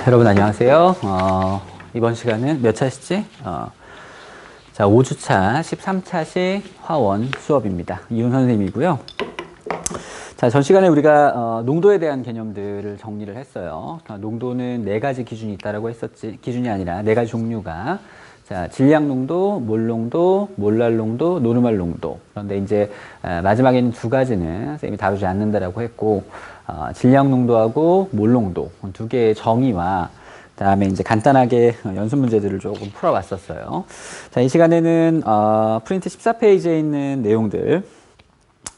여러분 안녕하세요. 이번 시간은 몇 차시지? 자, 5주차 13차식 화원 수업입니다. 이훈 선생님이고요. 자, 전 시간에 우리가 농도에 대한 개념들을 정리를 했어요. 농도는 네 가지 기준이 있다라고 했었지. 기준이 아니라 네 가지 종류가. 자, 질량 농도, 몰 농도, 몰랄 농도, 노르말 농도. 그런데 이제 마지막에 있는 두 가지는 선생님이 다루지 않는다라고 했고, 질량 농도하고 몰 농도 두 개의 정의와 그다음에 이제 간단하게 연습 문제들을 조금 풀어봤었어요. 자, 이 시간에는 프린트 14페이지에 있는 내용들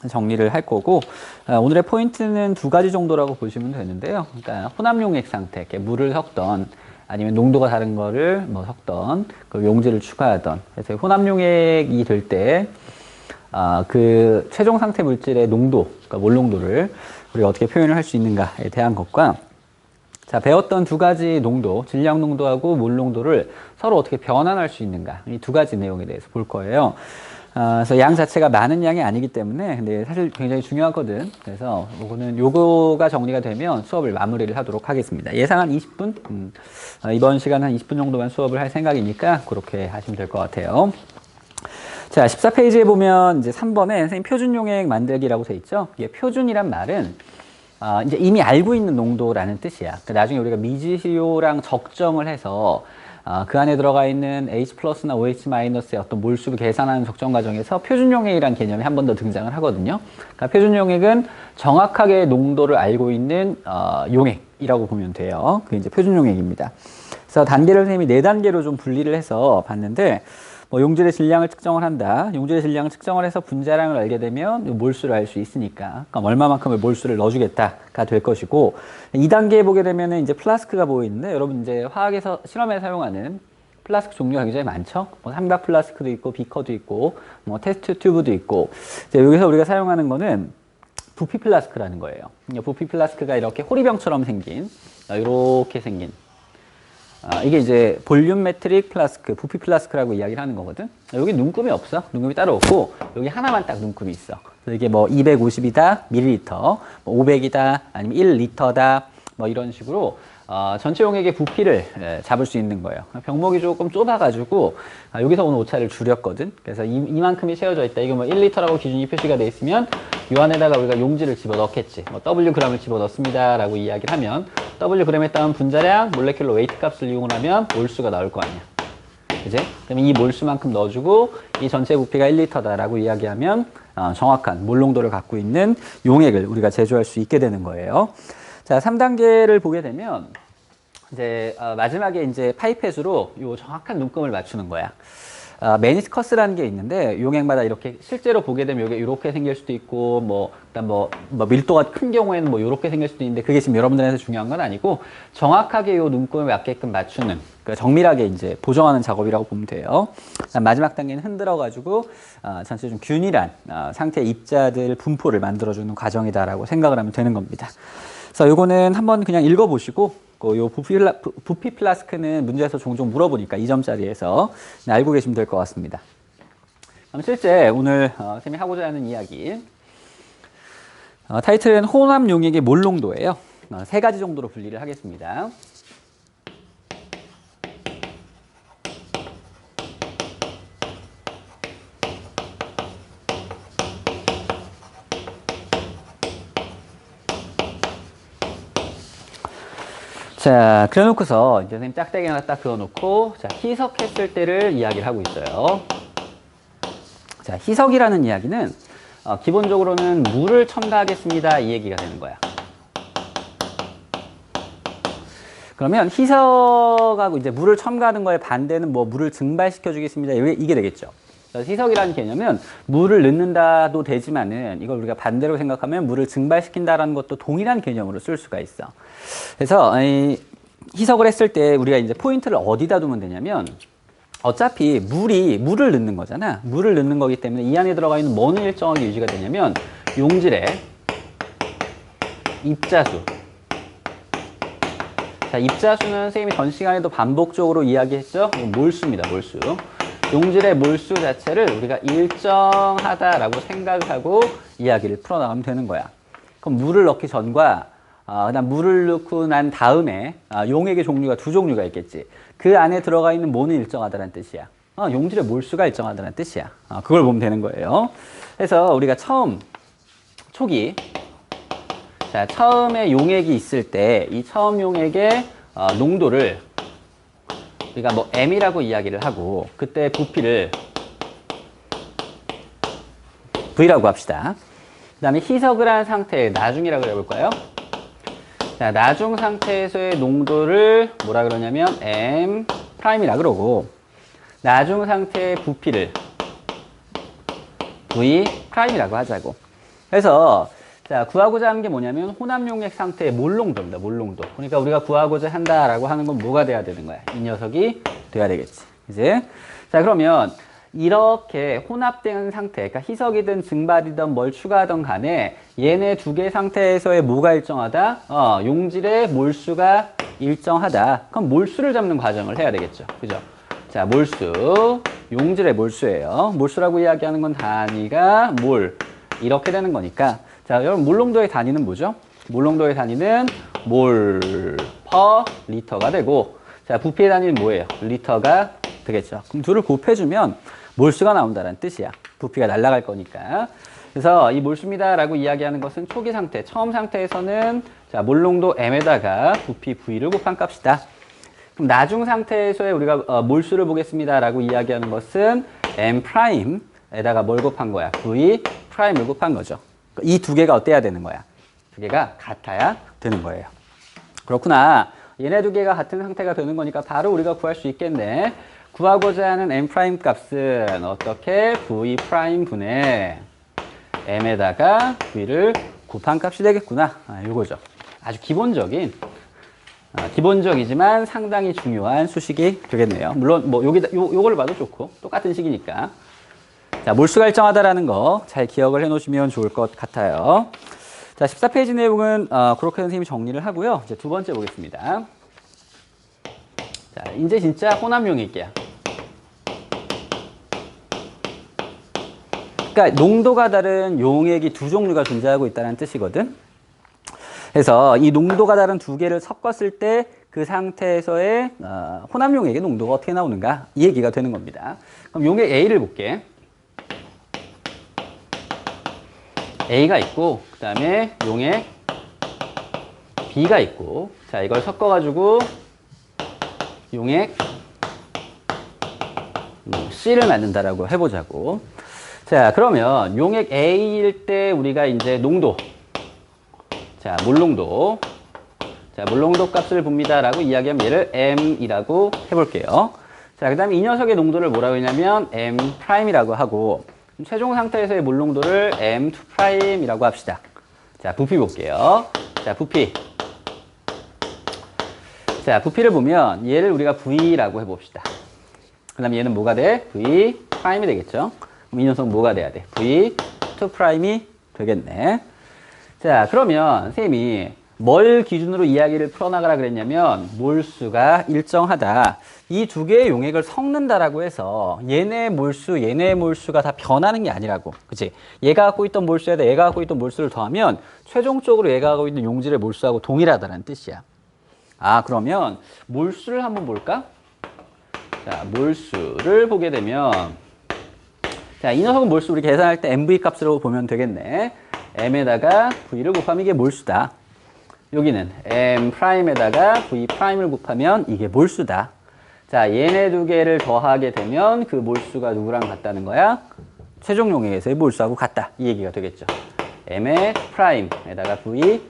정리를 할 거고, 오늘의 포인트는 두 가지 정도라고 보시면 되는데요. 그러니까 혼합용액 상태, 이렇게 물을 섞던 아니면 농도가 다른 거를 뭐 섞던 그 용지를 추가하던, 그래서 혼합용액이 될 때 그 최종 상태 물질의 농도, 그러니까 몰 농도를 우리가 어떻게 표현을 할 수 있는가에 대한 것과, 자, 배웠던 두 가지 농도, 질량 농도하고 몰 농도를 서로 어떻게 변환할 수 있는가, 이 두 가지 내용에 대해서 볼 거예요. 그래서 양 자체가 많은 양이 아니기 때문에, 근데 사실 굉장히 중요하거든. 그래서 요거가 정리가 되면 수업을 마무리를 하도록 하겠습니다. 예상 한 20분? 이번 시간 한 20분 정도만 수업을 할 생각이니까 그렇게 하시면 될 것 같아요. 자, 14페이지에 보면 이제 3번에 선생님 표준용액 만들기라고 돼 있죠. 이게 표준이란 말은 이제 이미 알고 있는 농도라는 뜻이야. 나중에 우리가 미지효랑 적정을 해서 그 안에 들어가 있는 H 플러스나 OH 마이너스의 어떤 몰수를 계산하는 적정 과정에서 표준용액이라는 개념이 한 번 더 등장을 하거든요. 그러니까 표준용액은 정확하게 농도를 알고 있는 용액이라고 보면 돼요. 그게 이제 표준용액입니다. 그래서 단계를 선생님이 네 단계로 좀 분리를 해서 봤는데, 뭐 용질의 질량을 측정을 한다. 용질의 질량을 측정을 해서 분자량을 알게 되면 몰수를 알 수 있으니까, 그러니까 얼마만큼의 몰수를 넣어주겠다가 될 것이고, 2단계에 보게 되면은 이제 플라스크가 보이는데, 여러분 이제 화학에서 실험에 사용하는 플라스크 종류가 굉장히 많죠. 뭐 삼각 플라스크도 있고, 비커도 있고, 뭐 테스트 튜브도 있고. 이제 여기서 우리가 사용하는 거는 부피 플라스크라는 거예요. 부피 플라스크가 이렇게 호리병처럼 생긴, 이렇게 생긴. 이게 이제 볼륨메트릭 플라스크, 부피 플라스크라고 이야기를 하는 거거든. 여기 눈금이 없어. 눈금이 따로 없고, 여기 하나만 딱 눈금이 있어. 그래서 이게 뭐 250이다, 밀리리터, 뭐 500이다, 아니면 1리터다, 뭐 이런 식으로 전체 용액의 부피를 잡을 수 있는 거예요. 병목이 조금 좁아가지고 여기서 오늘 오차를 줄였거든. 그래서 이만큼이 채워져 있다. 이거 뭐 1리터라고 기준이 표시가 돼 있으면 이 안에다가 우리가 용지를 집어넣겠지. 뭐 Wg을 집어넣습니다 라고 이야기를 하면 Wg에 따른 분자량, 몰레큘러 웨이트 값을 이용을 하면 몰수가 나올 거 아니야. 그지? 그러면 이 몰수만큼 넣어주고 이 전체 부피가 1리터다 라고 이야기하면 정확한 몰 농도를 갖고 있는 용액을 우리가 제조할 수 있게 되는 거예요. 자, 3단계를 보게 되면 이제 마지막에 이제 파이펫으로 요 정확한 눈금을 맞추는 거야. 메니스커스라는 게 있는데 용액마다 이렇게 실제로 보게 되면 이게 이렇게 생길 수도 있고, 뭐 일단 뭐 밀도가 큰 경우에는 뭐 이렇게 생길 수도 있는데, 그게 지금 여러분들한테 중요한 건 아니고 정확하게 요 눈금을 맞게끔 맞추는, 그러니까 정밀하게 이제 보정하는 작업이라고 보면 돼요. 마지막 단계는 흔들어 가지고 전체 좀 균일한 상태의 입자들 분포를 만들어주는 과정이다라고 생각을 하면 되는 겁니다. 그래서 요거는 한번 그냥 읽어보시고, 요 부피 플라스크는 문제에서 종종 물어보니까 2점짜리에서 알고 계시면 될 것 같습니다. 그럼 실제 오늘 선생님이 하고자 하는 이야기, 타이틀은 혼합 용액의 몰 농도예요. 세 가지 정도로 분리를 하겠습니다. 자, 그래놓고서 이제 선생님 짝대기 하나 딱 그어놓고, 자, 희석했을 때를 이야기를 하고 있어요. 자, 희석이라는 이야기는 기본적으로는 물을 첨가하겠습니다 이 얘기가 되는 거야. 그러면 희석하고 이제 물을 첨가하는 거에 반대는 뭐 물을 증발시켜 주겠습니다 이게 되겠죠. 희석이라는 개념은 물을 넣는다도 되지만은 이걸 우리가 반대로 생각하면 물을 증발시킨다라는 것도 동일한 개념으로 쓸 수가 있어. 그래서 이 희석을 했을 때 우리가 이제 포인트를 어디다 두면 되냐면, 어차피 물을 넣는 거잖아. 물을 넣는 거기 때문에 이 안에 들어가 있는 뭐는 일정하게 유지가 되냐면 용질의 입자수. 자, 입자수는 선생님이 전 시간에도 반복적으로 이야기했죠. 몰수입니다. 몰수. 용질의 몰수 자체를 우리가 일정하다라고 생각하고 이야기를 풀어나가면 되는 거야. 그럼 물을 넣기 전과 그다음 물을 넣고 난 다음에 용액의 종류가 두 종류가 있겠지. 그 안에 들어가 있는 모는 일정하다는 뜻이야. 용질의 몰수가 일정하다는 뜻이야. 그걸 보면 되는 거예요. 그래서 우리가 초기, 자, 처음에 용액이 있을 때 이 처음 용액의 농도를 우리가 뭐 M이라고 이야기를 하고 그때 부피를 V라고 합시다. 그 다음에 희석을 한 상태의 나중이라고 해볼까요? 자, 나중 상태에서의 농도를 뭐라 그러냐면 M 프라임이라 그러고 나중 상태의 부피를 V 프라임이라고 하자고. 그래서 자, 구하고자 하는 게 뭐냐면 혼합용액 상태의 몰농도입니다. 몰농도. 그러니까 우리가 구하고자 한다라고 하는 건 뭐가 돼야 되는 거야? 이 녀석이 돼야 되겠지. 이제 자, 그러면 이렇게 혼합된 상태, 그러니까 희석이든 증발이든 뭘 추가하든 간에 얘네 두 개 상태에서의 뭐가 일정하다? 용질의 몰수가 일정하다. 그럼 몰수를 잡는 과정을 해야 되겠죠. 그죠? 자, 몰수. 용질의 몰수예요. 몰수라고 이야기하는 건 단위가 몰. 이렇게 되는 거니까. 자, 여러분, 몰농도의 단위는 뭐죠? 몰농도의 단위는 몰 퍼 리터가 되고, 자, 부피의 단위는 뭐예요? 리터가 되겠죠. 그럼 둘을 곱해주면 몰수가 나온다는 뜻이야. 부피가 날아갈 거니까. 그래서 이 몰수입니다라고 이야기하는 것은 초기 상태, 처음 상태에서는 자, 몰농도 M에다가 부피 V를 곱한 값이다. 그럼 나중 상태에서의 우리가 몰수를 보겠습니다라고 이야기하는 것은 M 프라임에다가 뭘 곱한 거야? V 프라임을 곱한 거죠. 이 두 개가 어때야 되는 거야? 두 개가 같아야 되는 거예요. 그렇구나. 얘네 두 개가 같은 상태가 되는 거니까 바로 우리가 구할 수 있겠네. 구하고자 하는 M 프라임 값은 어떻게? V 프라임 분의 M에다가 V를 곱한 값이 되겠구나. 이거죠. 아주 기본적이지만 상당히 중요한 수식이 되겠네요. 물론 뭐 요걸 봐도 좋고 똑같은 식이니까. 자, 몰수가 일정하다라는 거 잘 기억을 해 놓으시면 좋을 것 같아요. 자, 14페이지 내용은 그렇게 선생님이 정리를 하고요. 이제 두 번째 보겠습니다. 자, 이제 진짜 혼합용액이야. 그러니까 농도가 다른 용액이 두 종류가 존재하고 있다는 뜻이거든. 그래서 이 농도가 다른 두 개를 섞었을 때 그 상태에서의 혼합용액의 농도가 어떻게 나오는가? 이 얘기가 되는 겁니다. 그럼 용액 A를 볼게. A가 있고 그 다음에 용액 B가 있고 자, 이걸 섞어가지고 용액 C를 만든다라고 해보자고. 자, 그러면 용액 A일 때 우리가 이제 농도, 자, 몰농도, 자, 몰농도 값을 봅니다라고 이야기하면 얘를 M이라고 해볼게요. 자, 그 다음에 이 녀석의 농도를 뭐라고 했냐면 M 프라임이라고 하고 최종 상태에서의 몰농도를 M2 프라임이라고 합시다. 자, 부피 볼게요. 자, 부피. 자, 부피를 보면 얘를 우리가 V라고 해봅시다. 그 다음에 얘는 뭐가 돼? V 프라임이 되겠죠. 그럼 이 녀석은 뭐가 돼야 돼? V2 프라임이 되겠네. 자, 그러면 선생님이 뭘 기준으로 이야기를 풀어나가라 그랬냐면 몰수가 일정하다. 이 두 개의 용액을 섞는다라고 해서 얘네 몰수가 다 변하는 게 아니라고. 그치? 얘가 갖고 있던 몰수에다 얘가 갖고 있던 몰수를 더하면 최종적으로 얘가 갖고 있는 용질의 몰수하고 동일하다는 뜻이야. 그러면 몰수를 한번 볼까? 자, 몰수를 보게 되면 자, 이 녀석은 몰수 우리 계산할 때 MV 값으로 보면 되겠네. M에다가 V를 곱하면 이게 몰수다. 여기는 M 프라임에다가 V 프라임을 곱하면 이게 몰수다. 자, 얘네 두 개를 더하게 되면 그 몰수가 누구랑 같다는 거야? 최종 용액에서의 몰수하고 같다. 이 얘기가 되겠죠. M의 프라임에다가 V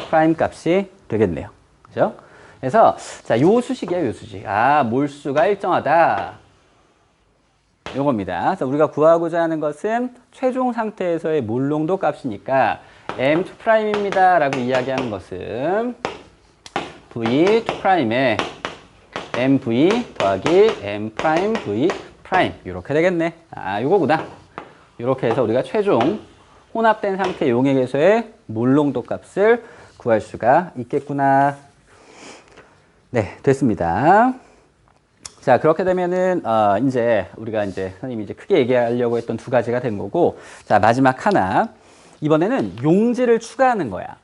프라임 값이 되겠네요. 그죠? 그래서 자, 요 수식이야, 요 수식. 몰수가 일정하다. 요겁니다. 그래서 우리가 구하고자 하는 것은 최종 상태에서의 몰농도 값이니까 M2 프라임입니다 라고 이야기하는 것은 V2 프라임에 MV 더하기 M 프라임 V 프라임 이렇게 되겠네. 요거구나. 이렇게 해서 우리가 최종 혼합된 상태 용액에서의 몰농도 값을 구할 수가 있겠구나. 네, 됐습니다. 자, 그렇게 되면은 이제 우리가 선생님이 크게 얘기하려고 했던 두 가지가 된 거고, 자, 마지막 하나. 이번에는 용질을 추가하는 거야.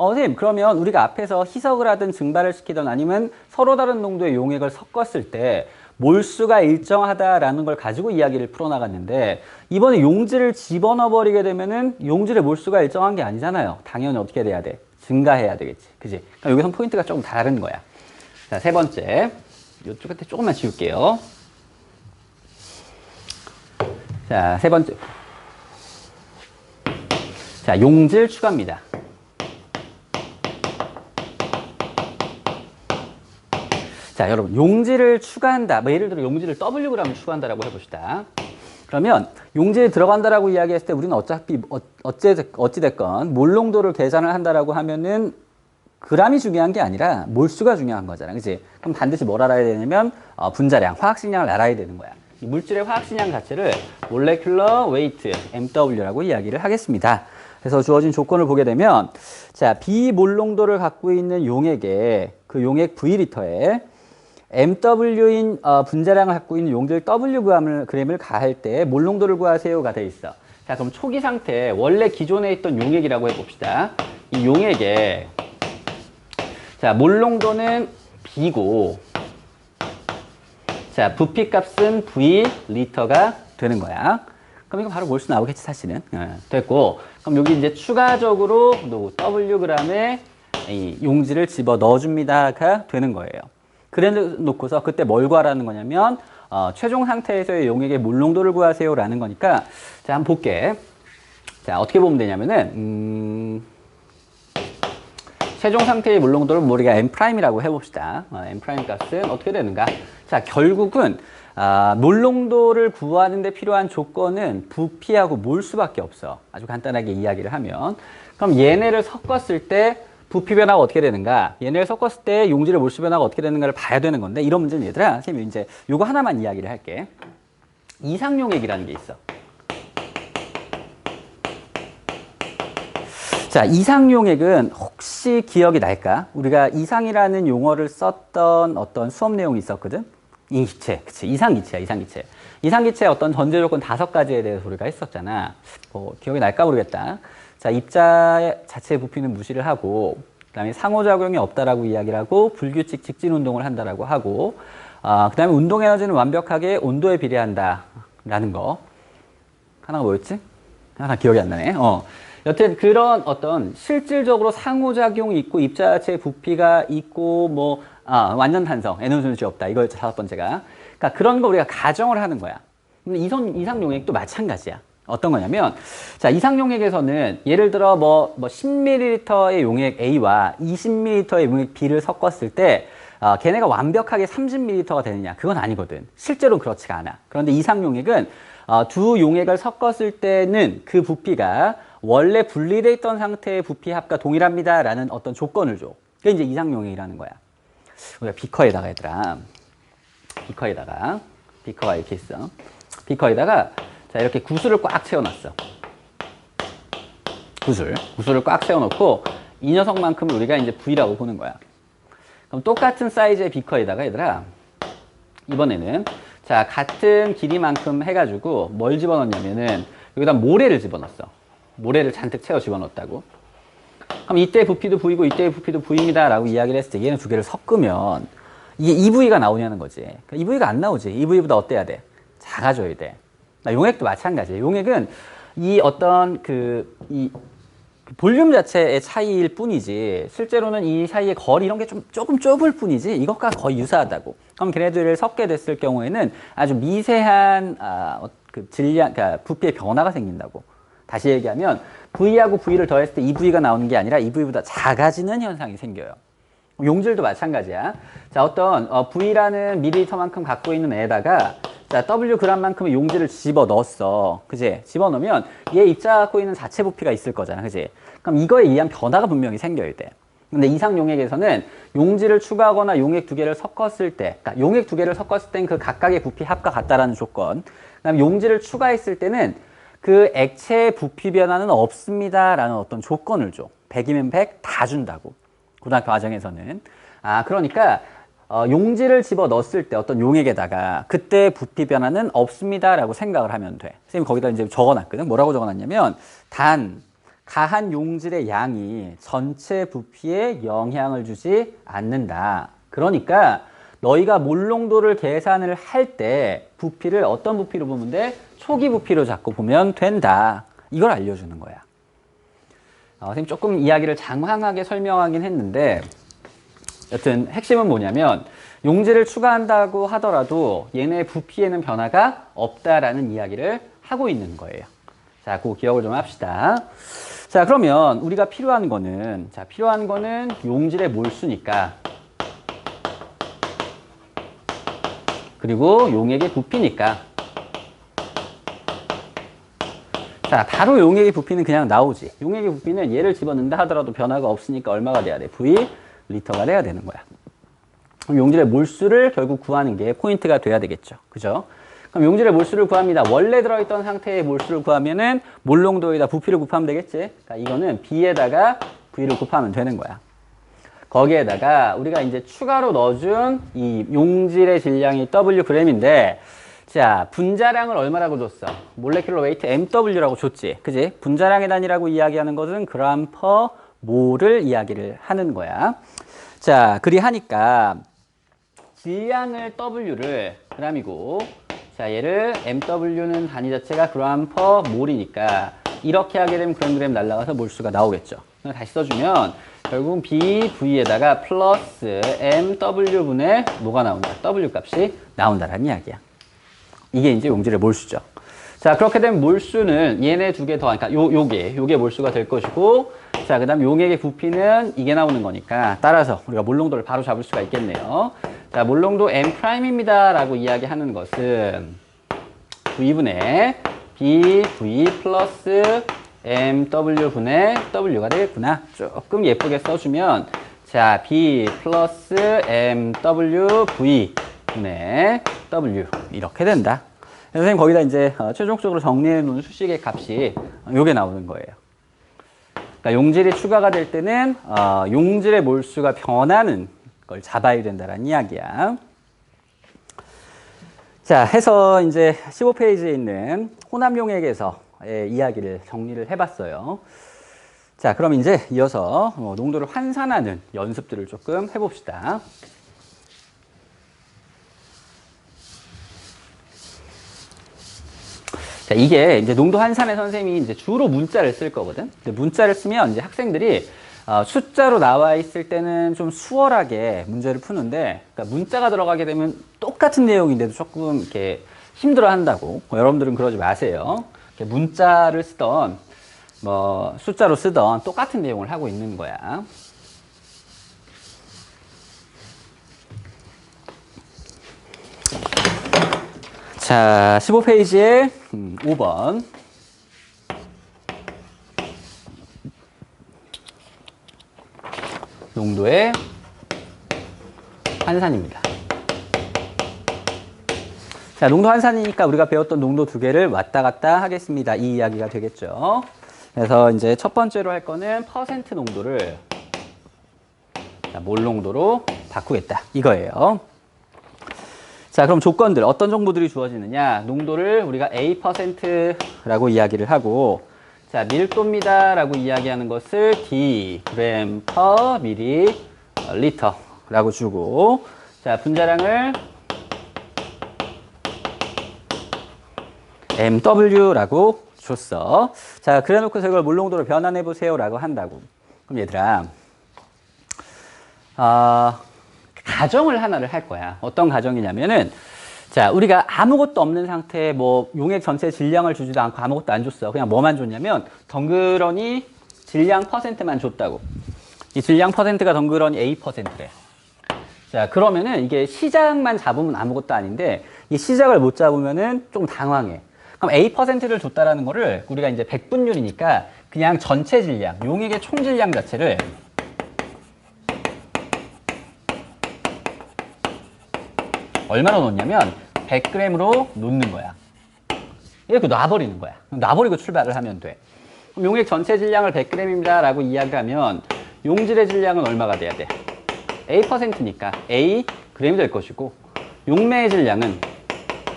선생님, 그러면 우리가 앞에서 희석을 하든 증발을 시키든 아니면 서로 다른 농도의 용액을 섞었을 때 몰수가 일정하다라는 걸 가지고 이야기를 풀어나갔는데, 이번에 용질을 집어넣어 버리게 되면은 용질의 몰수가 일정한 게 아니잖아요. 당연히 어떻게 돼야 돼? 증가해야 되겠지. 그지? 그러니까 여기선 포인트가 조금 다른 거야. 자, 세 번째. 이쪽 끝에 조금만 지울게요. 자, 세 번째. 자, 용질 추가입니다. 자, 여러분, 용질을 추가한다. 뭐 예를 들어 용질을 Wg을 추가한다라고 해봅시다. 그러면 용질이 들어간다라고 이야기했을 때 우리는 어차피 어찌됐건 몰농도를 계산을 한다라고 하면은 g이 중요한 게 아니라 몰수가 중요한 거잖아. 그치? 그럼 반드시 뭘 알아야 되냐면 분자량, 화학식량을 알아야 되는 거야. 이 물질의 화학식량 자체를 molecular weight, MW라고 이야기를 하겠습니다. 그래서 주어진 조건을 보게 되면, 자, 비몰농도를 갖고 있는 용액에, 그 용액 V리터에 MW인 분자량을 갖고 있는 용질 Wg을 가할 때 몰농도를 구하세요가 돼 있어. 자, 그럼 초기 상태, 원래 기존에 있던 용액이라고 해봅시다. 이 용액에, 자, 몰농도는 B고, 자, 부피값은 V리터가 되는 거야. 그럼 이거 바로 몰수 나오겠지, 사실은. 됐고, 그럼 여기 이제 추가적으로 Wg의 이 용질을 집어 넣어줍니다가 되는 거예요. 그래 놓고서 그때 뭘 구하라는 거냐면, 최종 상태에서의 용액의 몰농도를 구하세요라는 거니까, 자, 한번 볼게. 자, 어떻게 보면 되냐면은, 최종 상태의 몰농도를 우리가 M'이라고 해봅시다. M' 값은 어떻게 되는가? 자, 결국은 몰농도를 구하는 데 필요한 조건은 부피하고 몰수밖에 없어. 아주 간단하게 이야기를 하면. 그럼 얘네를 섞었을 때 부피 변화가 어떻게 되는가? 얘네를 섞었을 때 용질의 몰수 변화가 어떻게 되는가를 봐야 되는 건데, 이런 문제는 얘들아, 선생님이 이제 요거 하나만 이야기를 할게. 이상용액이라는 게 있어. 자, 이상용액은 혹시 기억이 날까? 우리가 이상이라는 용어를 썼던 어떤 수업 내용이 있었거든? 이기체, 그치? 이상기체야, 이상기체. 이상기체의 어떤 전제 조건 5가지에 대해서 우리가 했었잖아. 기억이 날까 모르겠다. 자, 입자 자체의 부피는 무시를 하고, 그 다음에 상호작용이 없다라고 이야기를 하고, 불규칙 직진 운동을 한다라고 하고, 그 다음에 운동 에너지는 완벽하게 온도에 비례한다. 라는 거. 하나가 뭐였지? 하나 기억이 안 나네. 여튼 그런 어떤 실질적으로 상호작용이 있고 입자 자체의 부피가 있고 완전 탄성, 에너지 손실이 없다. 이거였죠, 5번째가. 그러니까 그런 거 우리가 가정을 하는 거야. 근데 이상용액도 마찬가지야. 어떤 거냐면, 자, 이상용액에서는 예를 들어 10ml의 용액 A와 20ml의 용액 B를 섞었을 때 걔네가 완벽하게 30ml가 되느냐? 그건 아니거든. 실제로는 그렇지가 않아. 그런데 이상용액은 두 용액을 섞었을 때는 그 부피가 원래 분리되어 있던 상태의 부피 합과 동일합니다. 라는 어떤 조건을 줘. 그게 이제 이상용액이라는 거야. 우리가 비커에다가 얘들아. 비커가 이렇게 있어. 비커에다가 자, 이렇게 구슬을 꽉 채워놨어. 구슬을 꽉 채워놓고 이 녀석만큼을 우리가 이제 V라고 보는 거야. 그럼 똑같은 사이즈의 비커에다가 얘들아, 이번에는 자, 같은 길이만큼 해가지고 뭘 집어넣냐면은 여기다 모래를 집어넣었어. 모래를 잔뜩 채워 집어넣었다고. 그럼 이때 부피도 V고 이때의 부피도 V입니다 라고 이야기를 했을 때 얘는 두 개를 섞으면 이게 EV가 나오냐는 거지. 그러니까 EV가 안 나오지. EV보다 어때야 돼? 작아져야 돼. 용액도 마찬가지예요. 용액은 이 어떤 이 볼륨 자체의 차이일 뿐이지 실제로는 이 사이의 거리 이런 게 조금 좁을 뿐이지 이것과 거의 유사하다고. 그럼 걔네들을 섞게 됐을 경우에는 아주 미세한 질량, 그러니까 부피의 변화가 생긴다고. 다시 얘기하면 V하고 V를 더했을 때 EV가 나오는 게 아니라 EV보다 작아지는 현상이 생겨요. 용질도 마찬가지야. 자, 어떤 V라는 밀리리터만큼 갖고 있는 애에다가 자, Wg만큼의 용질을 집어 넣었어. 그지? 집어 넣으면 얘 입자 갖고 있는 자체 부피가 있을 거잖아. 그지? 그럼 이거에 의한 변화가 분명히 생겨야 돼. 근데 이상 용액에서는 용질을 추가하거나 용액 두 개를 섞었을 때, 그러니까 용액 두 개를 섞었을 땐 그 각각의 부피 합과 같다라는 조건. 그다음에 용질을 추가했을 때는 그 액체의 부피 변화는 없습니다라는 어떤 조건을 줘. 100이면 100 다 준다고. 고등학교 과정에서는. 그러니까 용질을 집어 넣었을 때 어떤 용액에다가 그때 부피 변화는 없습니다라고 생각을 하면 돼. 선생님이 거기다 이제 적어놨거든. 뭐라고 적어놨냐면 단 가한 용질의 양이 전체 부피에 영향을 주지 않는다. 그러니까 너희가 몰농도를 계산을 할 때 부피를 어떤 부피로 보면 돼? 초기 부피로 자꾸 보면 된다. 이걸 알려주는 거야. 선생님 조금 이야기를 장황하게 설명하긴 했는데 여튼 핵심은 뭐냐면 용질을 추가한다고 하더라도 얘네 부피에는 변화가 없다라는 이야기를 하고 있는 거예요. 자, 그거 기억을 좀 합시다. 자, 그러면 우리가 필요한 거는 용질의 몰수니까 그리고 용액의 부피니까 자, 바로 용액의 부피는 그냥 나오지. 용액의 부피는 얘를 집어넣는다 하더라도 변화가 없으니까 얼마가 돼야 돼? V 리터가 돼야 되는 거야. 그럼 용질의 몰수를 결국 구하는 게 포인트가 돼야 되겠죠. 그죠? 그럼 용질의 몰수를 구합니다. 원래 들어있던 상태의 몰수를 구하면은 몰농도에다 부피를 곱하면 되겠지. 그러니까 이거는 B에다가 V를 곱하면 되는 거야. 거기에다가 우리가 이제 추가로 넣어준 이 용질의 질량이 Wg인데 자, 분자량을 얼마라고 줬어? 몰레큘러 웨이트 MW라고 줬지. 그지? 분자량의 단위라고 이야기하는 것은 그램 퍼 몰을 이야기를 하는 거야. 자, 그리 하니까 질량을 W를 g이고 자, 얘를 MW는 단위 자체가 그램 퍼 몰이니까 이렇게 하게 되면 그램 날라가서 몰수가 나오겠죠. 다시 써주면 결국은 BV에다가 플러스 MW분의 뭐가 나온다? W 값이 나온다라는 이야기야. 이게 이제 용질의 몰수죠. 자, 그렇게 되면 몰수는 얘네 두 개 더, 그러니까 요게 몰수가 될 것이고, 자, 그 다음 용액의 부피는 이게 나오는 거니까, 따라서 우리가 몰농도를 바로 잡을 수가 있겠네요. 자, 몰농도 M'입니다. 라고 이야기하는 것은 V분의 BV 플러스 MW분의 W가 되겠구나. 조금 예쁘게 써주면, 자, B 플러스 MWV 분의 W 이렇게 된다. 선생님 거기다 이제 최종적으로 정리해 놓은 수식의 값이 요게 나오는 거예요. 그러니까 용질이 추가가 될 때는 용질의 몰수가 변하는 걸 잡아야 된다는 이야기야. 자, 해서 이제 15페이지에 있는 혼합용액에서 이야기를 정리를 해봤어요. 자, 그럼 이제 이어서 농도를 환산하는 연습들을 조금 해봅시다. 자, 이게 이제 농도 환산에 선생님이 이제 주로 문자를 쓸 거거든. 근데 문자를 쓰면 이제 학생들이 숫자로 나와 있을 때는 좀 수월하게 문제를 푸는데, 그러니까 문자가 들어가게 되면 똑같은 내용인데도 조금 이렇게 힘들어 한다고. 여러분들은 그러지 마세요. 문자를 쓰던, 뭐, 숫자로 쓰던 똑같은 내용을 하고 있는 거야. 자, 15페이지에 5번. 농도의 환산입니다. 자, 농도 환산이니까 우리가 배웠던 농도 두 개를 왔다 갔다 하겠습니다. 이 이야기가 되겠죠. 그래서 이제 첫 번째로 할 거는 퍼센트 농도를 몰 농도로 바꾸겠다. 이거예요. 자, 그럼 조건들, 어떤 정보들이 주어지느냐? 농도를 우리가 A%라고 이야기를 하고, 자, 밀도입니다. 라고 이야기하는 것을 D, 그램 퍼 미리 리터라고 주고, 자, 분자량을 MW라고 줬어. 자, 그래 놓고서 이걸 몰농도로 변환해 보세요. 라고 한다고. 그럼 얘들아, 가정을 하나를 할 거야. 어떤 가정이냐면은, 자, 우리가 아무것도 없는 상태에 뭐 용액 전체 질량을 주지도 않고 아무것도 안 줬어. 그냥 뭐만 줬냐면 덩그러니 질량 퍼센트만 줬다고. 이 질량 퍼센트가 덩그러니 A%래. 자, 그러면은 이게 시작만 잡으면 아무것도 아닌데 이 시작을 못 잡으면은 좀 당황해. 그럼 A%를 줬다라는 거를 우리가 이제 백분율이니까 그냥 전체 질량, 용액의 총 질량 자체를 얼마나 놓냐면 100g으로 놓는 거야. 이렇게 놔버리는 거야. 놔버리고 출발을 하면 돼. 그럼 용액 전체 질량을 100g입니다 라고 이야기하면 용질의 질량은 얼마가 돼야 돼? A%니까 A g이 될 것이고, 용매의 질량은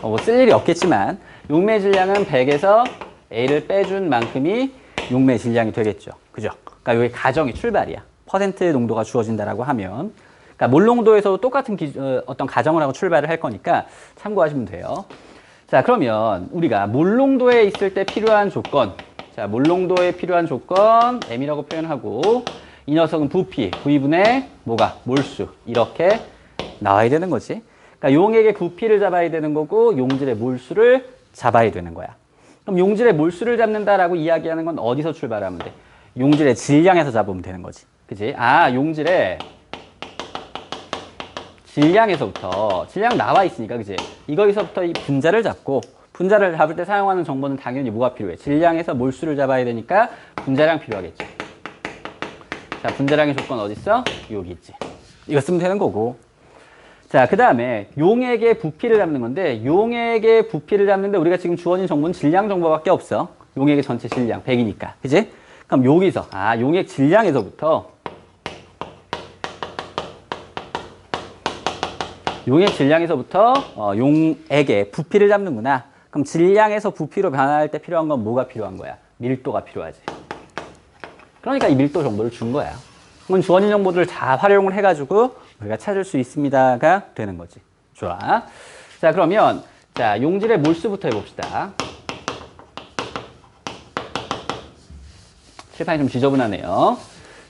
뭐 쓸 일이 없겠지만 용매의 질량은 100에서 A를 빼준 만큼이 용매 질량이 되겠죠. 그죠? 그러니까 여기 가정이 출발이야. 퍼센트 농도가 주어진다라고 하면. 그러니까 몰 농도에서도 똑같은 어떤 가정을 하고 출발을 할 거니까 참고하시면 돼요. 자, 그러면 우리가 몰 농도에 있을 때 필요한 조건. 자, 몰 농도에 필요한 조건 M이라고 표현하고 이 녀석은 부피, V분의 뭐가? 몰수. 이렇게 나와야 되는 거지. 그러니까 용액의 부피를 잡아야 되는 거고 용질의 몰수를 잡아야 되는 거야. 그럼 용질의 몰수를 잡는다라고 이야기하는 건 어디서 출발하면 돼? 용질의 질량에서 잡으면 되는 거지. 그치? 아, 용질의 질량에서부터, 질량 나와 있으니까, 그치? 이거에서부터 이 분자를 잡고, 분자를 잡을 때 사용하는 정보는 당연히 뭐가 필요해? 질량에서 몰수를 잡아야 되니까 분자량 필요하겠지. 자, 분자량의 조건 어딨어? 여기 있지. 이거 쓰면 되는 거고. 자, 그 다음에 용액의 부피를 잡는 건데 용액의 부피를 잡는데 우리가 지금 주어진 정보는 질량 정보밖에 없어. 용액의 전체 질량 100이니까. 그지? 그럼 여기서 용액 질량에서부터 용액의 부피를 잡는구나. 그럼 질량에서 부피로 변화할 때 필요한 건 뭐가 필요한 거야? 밀도가 필요하지. 그러니까 이 밀도 정보를 준 거야. 그럼 주어진 정보들을 다 활용을 해가지고 우리가 찾을 수 있습니다가 되는 거지. 좋아. 자, 그러면 자, 용질의 몰수부터 해봅시다. 칠판이 좀 지저분하네요.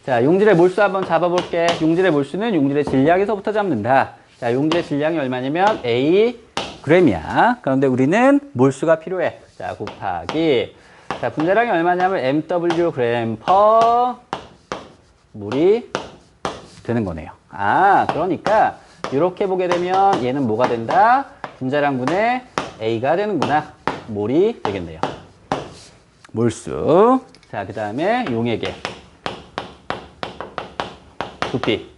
자, 용질의 몰수 한번 잡아볼게. 용질의 몰수는 용질의 질량에서부터 잡는다. 자, 용질의 질량이 얼마냐면 A g이야. 그런데 우리는 몰수가 필요해. 자, 곱하기. 자, 분자량이 얼마냐면 MW g per 몰이 되는 거네요. 그러니까 이렇게 보게 되면 얘는 뭐가 된다? 분자량분의 A가 되는구나. 몰이 되겠네요. 몰수. 자, 그 다음에 용액의 부피.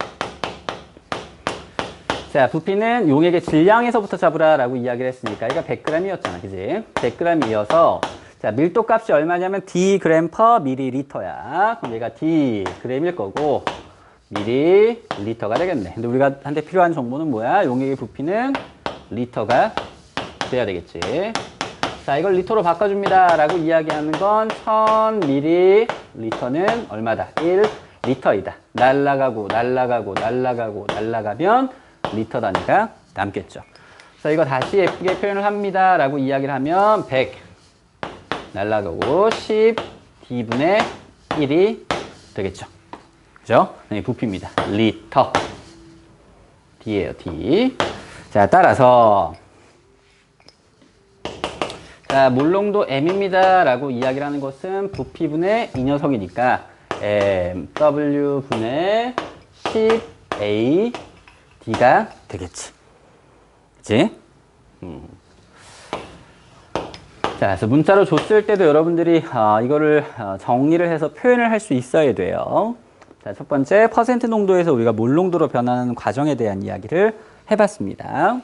자, 부피는 용액의 질량에서부터 잡으라라고 이야기를 했으니까 이거 100g이었잖아. 그지? 100g이어서 자, 밀도 값이 얼마냐면 D g per ml야. 그럼 얘가 D g일 거고 밀리리터가 되겠네. 근데 우리가 한테 필요한 정보는 뭐야? 용액의 부피는 리터가 돼야 되겠지. 자, 이걸 리터로 바꿔줍니다 라고 이야기하는 건 1000ml는 얼마다? 1리터이다. 날라가면 리터 단위가 남겠죠. 그래서 이거 다시 예쁘게 표현을 합니다 라고 이야기를 하면 100 날라가고 10 D분의 1이 되겠죠. 그죠? 네, 부피입니다. 리터. D예요, D. 자, 따라서 자, 몰농도 M입니다 라고 이야기를 하는 것은 부피분의 이 녀석이니까 MW분의 10A D가 되겠지. 그치? 자, 그래서 문자로 줬을 때도 여러분들이 이거를 정리를 해서 표현을 할 수 있어야 돼요. 자, 첫 번째 퍼센트 농도에서 우리가 몰 농도로 변하는 과정에 대한 이야기를 해봤습니다.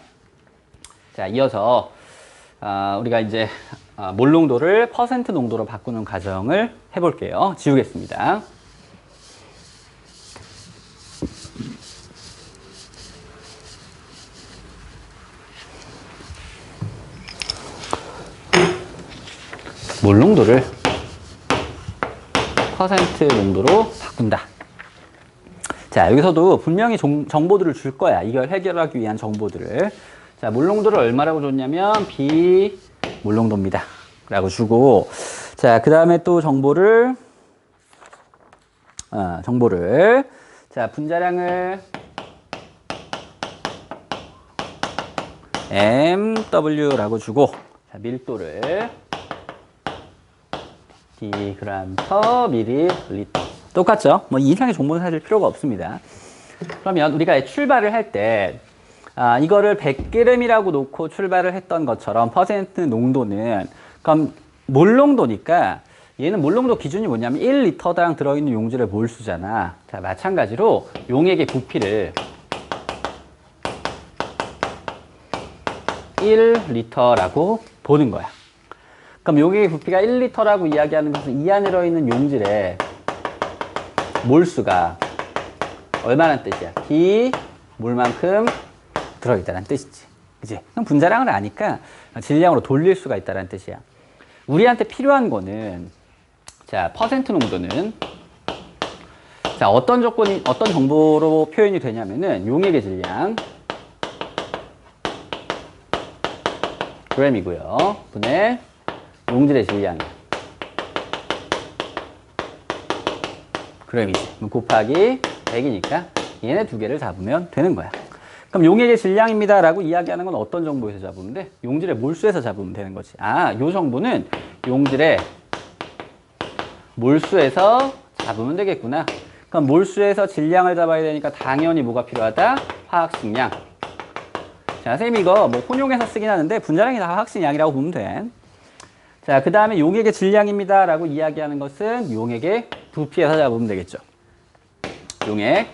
자, 이어서 우리가 이제 몰 농도를 퍼센트 농도로 바꾸는 과정을 해볼게요. 지우겠습니다. 몰 농도를 퍼센트 농도로 바꾼다. 자, 여기서도 분명히 정보들을 줄 거야. 이걸 해결하기 위한 정보들을. 자, 몰 농도를 얼마라고 줬냐면 B 몰 농도입니다 라고 주고, 자, 그 다음에 또 정보를 자, 분자량을 MW라고 주고, 자, 밀도를 D g per ml. 똑같죠? 뭐 이상의 정보는 사실 필요가 없습니다. 그러면 우리가 출발을 할 때 이거를 100g이라고 놓고 출발을 했던 것처럼 퍼센트 농도는 그럼 몰 농도니까 얘는 몰 농도 기준이 뭐냐면 1리터당 들어있는 용질의 몰수잖아. 자, 마찬가지로 용액의 부피를 1리터라고 보는 거야. 그럼 용액의 부피가 1리터라고 이야기하는 것은 이 안에 들어있는 용질의 몰수가 얼마나 뜻이야? D 몰만큼 들어있다는 뜻이지. 그치? 그럼 분자량을 아니까 질량으로 돌릴 수가 있다는 뜻이야. 우리한테 필요한 거는 자, 퍼센트 농도는 자, 어떤 조건이, 어떤 정보로 표현이 되냐면은 용액의 질량 g이고요. 분의 용질의 질량 g이지. 곱하기 100이니까 얘네 두 개를 잡으면 되는 거야. 그럼 용액의 질량입니다 라고 이야기하는 건 어떤 정보에서 잡으면 돼? 용질의 몰수에서 잡으면 되는 거지. 아, 요 정보는 용질의 몰수에서 잡으면 되겠구나. 그럼 몰수에서 질량을 잡아야 되니까 당연히 뭐가 필요하다? 화학식량. 자, 선생님 이거 뭐 혼용해서 쓰긴 하는데 분자량이 다 화학식량이라고 보면 돼. 자, 그 다음에 용액의 질량입니다 라고 이야기하는 것은 용액의 부피에서 잡으면 되겠죠. 용액,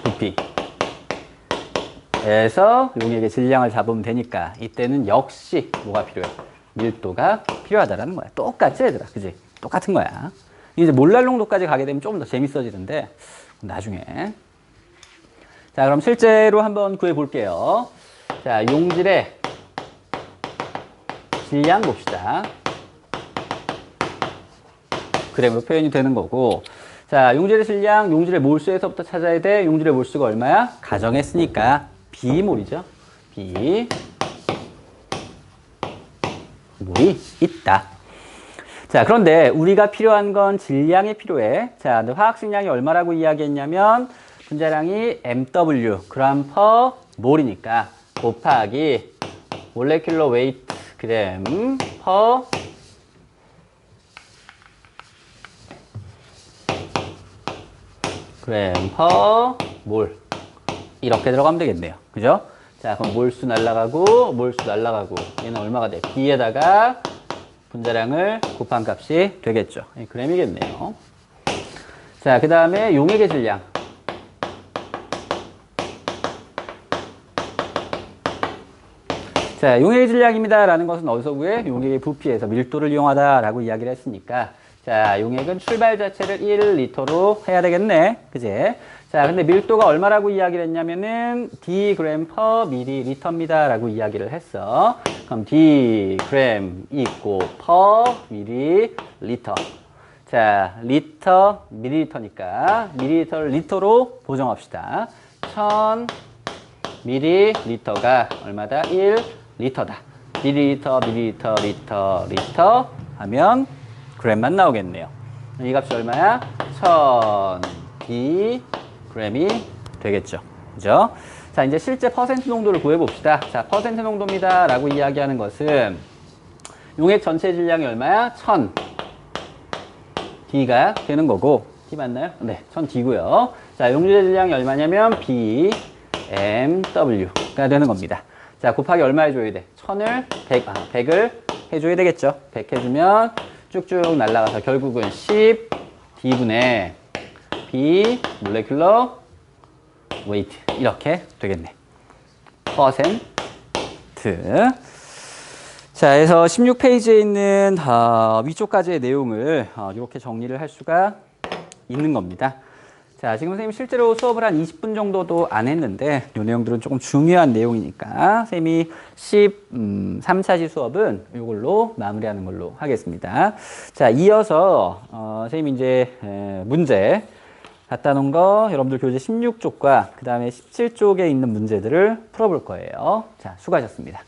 부피. 에서 용액의 질량을 잡으면 되니까 이때는 역시 뭐가 필요해? 밀도가 필요하다라는 거야. 똑같지 얘들아, 그지? 똑같은 거야. 이제 몰랄 농도까지 가게 되면 좀 더 재밌어지는데 나중에. 자, 그럼 실제로 한번 구해 볼게요. 자, 용질의 질량 봅시다. 그램으로 표현이 되는 거고. 자, 용질의 질량, 용질의 몰수에서부터 찾아야 돼. 용질의 몰수가 얼마야? 가정했으니까 B몰이죠. B 몰이 있다. 자, 그런데 우리가 필요한 건 질량이 필요해. 자, 근데 화학식량이 얼마라고 이야기했냐면 분자량이 MW, 그램 퍼 몰이니까 곱하기 몰레큘러 웨이트 그램 퍼 그램 퍼 몰. 이렇게 들어가면 되겠네요. 그죠? 자, 그럼 몰수 날라가고, 몰수 날라가고. 얘는 얼마가 돼? B에다가 분자량을 곱한 값이 되겠죠. g이겠네요. 자, 그 다음에 용액의 질량. 자, 용액의 질량입니다. 라는 것은 어디서 구해? 용액의 부피에서 밀도를 이용하다 라고 이야기를 했으니까. 자, 용액은 출발 자체를 1리터로 해야 되겠네. 그지? 자, 근데 밀도가 얼마라고 이야기를 했냐면은 Dg per ml입니다 라고 이야기를 했어. 그럼 Dg equal per ml. 자, 리터, 밀리리터니까 밀리리터를 리터로 보정합시다. 1000ml가 얼마다? 1리터다. 밀리리터, 밀리리터, 리터 하면 g만 나오겠네요. 이 값이 얼마야? 1000 g이 되겠죠. 그죠? 자, 이제 실제 퍼센트 농도를 구해봅시다. 자, 퍼센트 농도입니다 라고 이야기하는 것은 용액 전체 질량이 얼마야? 1000 D가 되는 거고, D 맞나요? 네, 1000D고요. 자, 용질의 질량이 얼마냐면 BMW가 되는 겁니다. 자, 곱하기 얼마 해줘야 돼? 1000을 100을 해줘야 되겠죠. 100 해주면 쭉쭉 날아가서 결국은 10 D분의 B 몰레큘러 웨이트 이렇게 되겠네. 퍼센트. 자, 그래서 16페이지에 있는 위쪽까지의 내용을 이렇게 정리를 할 수가 있는 겁니다. 자, 지금 선생님 실제로 수업을 한 20분 정도도 안 했는데 이 내용들은 조금 중요한 내용이니까 선생님이 13차시 수업은 이걸로 마무리하는 걸로 하겠습니다. 자, 이어서 선생님이 이제 문제 갖다 놓은 거 여러분들 교재 16쪽과 그 다음에 17쪽에 있는 문제들을 풀어볼 거예요. 자, 수고하셨습니다.